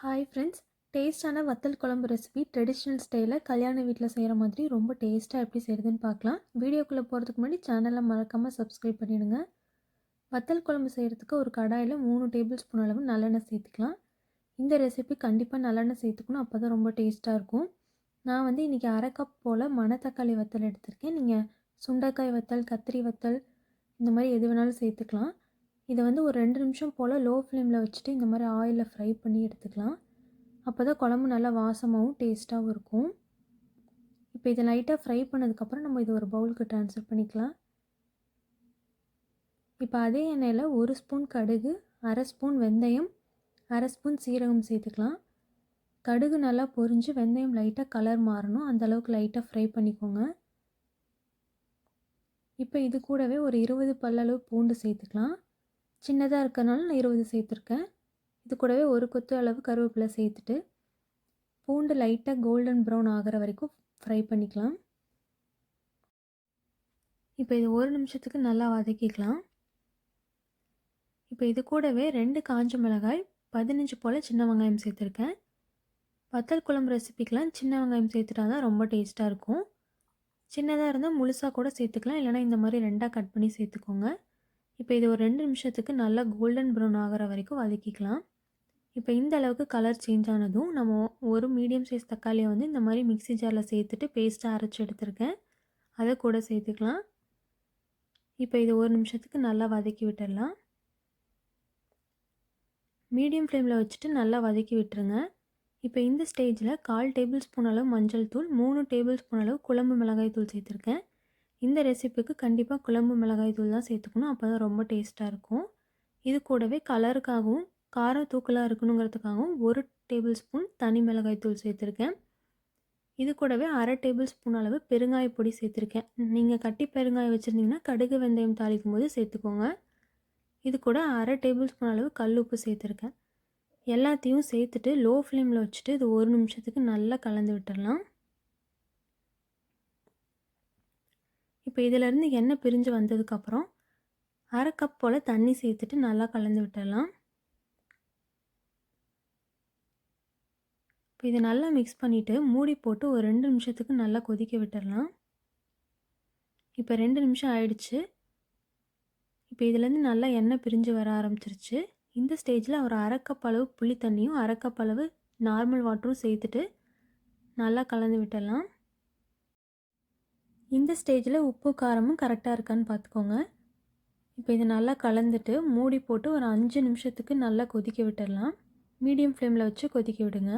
Hi friends, டேஸ்டான வத்தல் குழம்பு ரெசிபி ட்ரெடிஷ்னல் ஸ்டைலில் கல்யாண வீட்டில் செய்கிற மாதிரி ரொம்ப டேஸ்ட்டாக எப்படி செய்கிறதுன்னு பார்க்கலாம். வீடியோக்குள்ளே போகிறதுக்கு முன்னாடி சேனலை மறக்காமல் சப்ஸ்கிரைப் பண்ணிவிடுங்க. வத்தல் குழம்பு செய்கிறதுக்கு ஒரு கடாயில் 3 டேபிள் ஸ்பூன் அளவு நல்லெண்ணெய் சேர்த்துக்கலாம். இந்த ரெசிபி கண்டிப்பாக நல்லெண்ணெய் சேர்த்துக்கணும், அப்போ தான் ரொம்ப டேஸ்ட்டாக இருக்கும். நான் வந்து இன்றைக்கி 1/2 கப் போல் மணத்தக்காளி வத்தல் எடுத்திருக்கேன். நீங்கள் சுண்டைக்காய் வத்தல், கத்திரி வத்தல் இந்த மாதிரி எது வேணாலும் சேர்த்துக்கலாம். இதை வந்து ஒரு 2 நிமிஷம் போல் லோ ஃப்ளேமில் வச்சுட்டு இந்த மாதிரி ஆயிலில் ஃப்ரை பண்ணி எடுத்துக்கலாம். அப்போ தான் குழம்பு நல்லா வாசமாகவும் டேஸ்ட்டாகவும் இருக்கும். இப்போ இதை லைட்டாக ஃப்ரை பண்ணதுக்கப்புறம் நம்ம இதை ஒரு பவுலுக்கு ட்ரான்ஸ்ஃபர் பண்ணிக்கலாம். இப்போ அதே எண்ணெயில் 1 ஸ்பூன் கடுகு, 1/2 ஸ்பூன் வெந்தயம், 1/2 ஸ்பூன் சீரகம் சேர்த்துக்கலாம். கடுகு நல்லா பொரிஞ்சு வெந்தயம் லைட்டாக கலர் மாறணும், அந்தளவுக்கு லைட்டாக ஃப்ரை பண்ணிக்கோங்க. இப்போ இது கூடவே ஒரு 20 பல்லளவு பூண்டு சேர்த்துக்கலாம். சின்னதாக இருக்கிறனால நான் 20 சேர்த்துருக்கேன். இது கூடவே ஒரு கொத்து அளவு கருவேப்பிலை சேர்த்துட்டு பூண்டு லைட்டாக கோல்டன் ப்ரௌன் ஆகிற வரைக்கும் ஃப்ரை பண்ணிக்கலாம். இப்போ இது 1 நிமிஷத்துக்கு நல்லா வதக்கிக்கலாம். இப்போ இது கூடவே 2 காஞ்ச மிளகாய், 15 போல் சின்ன வெங்காயம் சேர்த்துருக்கேன். வத்தல் குழம்பு ரெசிபிக்கெலாம் சின்ன வெங்காயம் சேர்த்துட்டா தான் ரொம்ப டேஸ்ட்டாக இருக்கும். சின்னதாக இருந்தால் முழுசாக கூட சேர்த்துக்கலாம், இல்லைனா இந்த மாதிரி 2ஆக கட் பண்ணி சேர்த்துக்கோங்க. இப்போ இது ஒரு 2 நிமிஷத்துக்கு நல்லா கோல்டன் ப்ரௌன் ஆகிற வரைக்கும் வதக்கிக்கலாம். இப்போ இந்த அளவுக்கு கலர் சேஞ்ச் ஆனதும் நம்ம ஒரு மீடியம் சைஸ் தக்காளியை வந்து இந்த மாதிரி மிக்ஸி ஜாரில் சேர்த்துட்டு பேஸ்ட்டாக அரைச்சி எடுத்துருக்கேன், அதை கூட சேர்த்துக்கலாம். இப்போ இது 1 நிமிஷத்துக்கு நல்லா வதக்கி விட்டுடலாம். மீடியம் ஃப்ளேமில் வச்சுட்டு நல்லா வதக்கி விட்டுருங்க. இப்போ இந்த ஸ்டேஜில் 1/4 டேபிள் ஸ்பூன் அளவு மஞ்சள் தூள், 3 டேபிள் ஸ்பூன் அளவு குழம்பு மிளகாய் தூள் சேர்த்துருக்கேன். இந்த ரெசிபிக்கு கண்டிப்பாக குழம்பு மிளகாய் தூள் தான் சேர்த்துக்கணும், அப்போ தான் ரொம்ப டேஸ்ட்டாக இருக்கும். இது கூடவே கலருக்காகவும் காரம் தூக்கலாக இருக்கணுங்கிறதுக்காகவும் 1 டேபிள் ஸ்பூன் தனி மிளகாய் தூள் சேர்த்துருக்கேன். இது கூடவே 1/2 டேபிள் ஸ்பூன் அளவு பெருங்காய பொடி சேர்த்துருக்கேன். நீங்கள் கட்டி பெருங்காயம் வச்சுருந்தீங்கன்னா கடுகு வெந்தயம் தாளிக்கும் போது சேர்த்துக்கோங்க. இது கூட 1/2 டேபிள் ஸ்பூன் அளவு கல் உப்பு சேர்த்துருக்கேன். எல்லாத்தையும் சேர்த்துட்டு லோ ஃப்ளேமில் வச்சுட்டு இது 1 நிமிஷத்துக்கு நல்லா கலந்து விட்டுடலாம். இப்போ இதிலேருந்து எண்ணெய் பிரிஞ்சு வந்ததுக்கப்புறம் 1/2 கப் போல் தண்ணி சேர்த்துட்டு நல்லா கலந்து விட்டுடலாம். இப்போ இதை நல்லா மிக்ஸ் பண்ணிவிட்டு மூடி போட்டு ஒரு 2 நிமிஷத்துக்கு நல்லா கொதிக்க விட்டுடலாம். இப்போ 2 நிமிஷம் ஆயிடுச்சு. இப்போ இதுலேருந்து நல்லா எண்ணெய் பிரிஞ்சு வர ஆரம்பிச்சிருச்சு. இந்த ஸ்டேஜில் ஒரு 1/2 கப் அளவு புளி தண்ணியும் 1/2 கப் அளவு நார்மல் வாட்டரும் சேர்த்துட்டு நல்லா கலந்து விட்டுடலாம். இந்த ஸ்டேஜில் உப்பு காரமும் கரெக்டாக இருக்கான்னு பார்த்துக்கோங்க. இப்போ இதை நல்லா கலந்துட்டு மூடி போட்டு ஒரு 5 நிமிஷத்துக்கு நல்லா கொதிக்க விட்டுடலாம். மீடியம் ஃப்ளேமில் வச்சு கொதிக்க விடுங்க.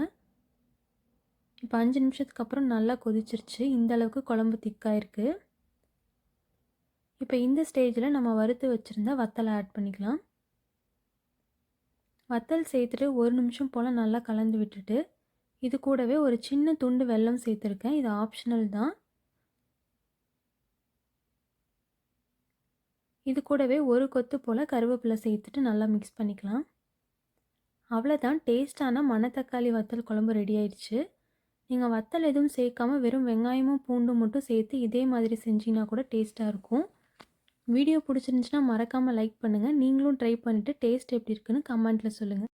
இப்போ 5 நிமிஷத்துக்கு அப்புறம் நல்லா கொதிச்சிருச்சு. இந்த அளவுக்கு குழம்பு திக்காக இருக்குது. இப்போ இந்த ஸ்டேஜில் நம்ம வறுத்து வச்சுருந்தா வத்தலை ஆட் பண்ணிக்கலாம். வத்தல் சேர்த்துட்டு 1 நிமிஷம் போல் நல்லா கலந்து விட்டுட்டு இது கூடவே ஒரு சின்ன துண்டு வெல்லம் சேர்த்துருக்கேன். இது ஆப்ஷனல் தான். இது கூடவே ஒரு கொத்து போல் கருவேப்பிலை சேர்த்துட்டு நல்லா மிக்ஸ் பண்ணிக்கலாம். அவ்வளோதான், டேஸ்டான மணத்தக்காளி வத்தல் குழம்பு ரெடி ஆயிடுச்சு. நீங்கள் வத்தல் எதுவும் சேர்க்காமல் வெறும் வெங்காயமும் பூண்டும் மட்டும் சேர்த்து இதே மாதிரி செஞ்சிங்கன்னா கூட டேஸ்ட்டாக இருக்கும். வீடியோ பிடிச்சிருந்துச்சுன்னா மறக்காமல் லைக் பண்ணுங்கள். நீங்களும் ட்ரை பண்ணிவிட்டு டேஸ்ட் எப்படி இருக்குன்னு கமெண்ட்டில் சொல்லுங்கள்.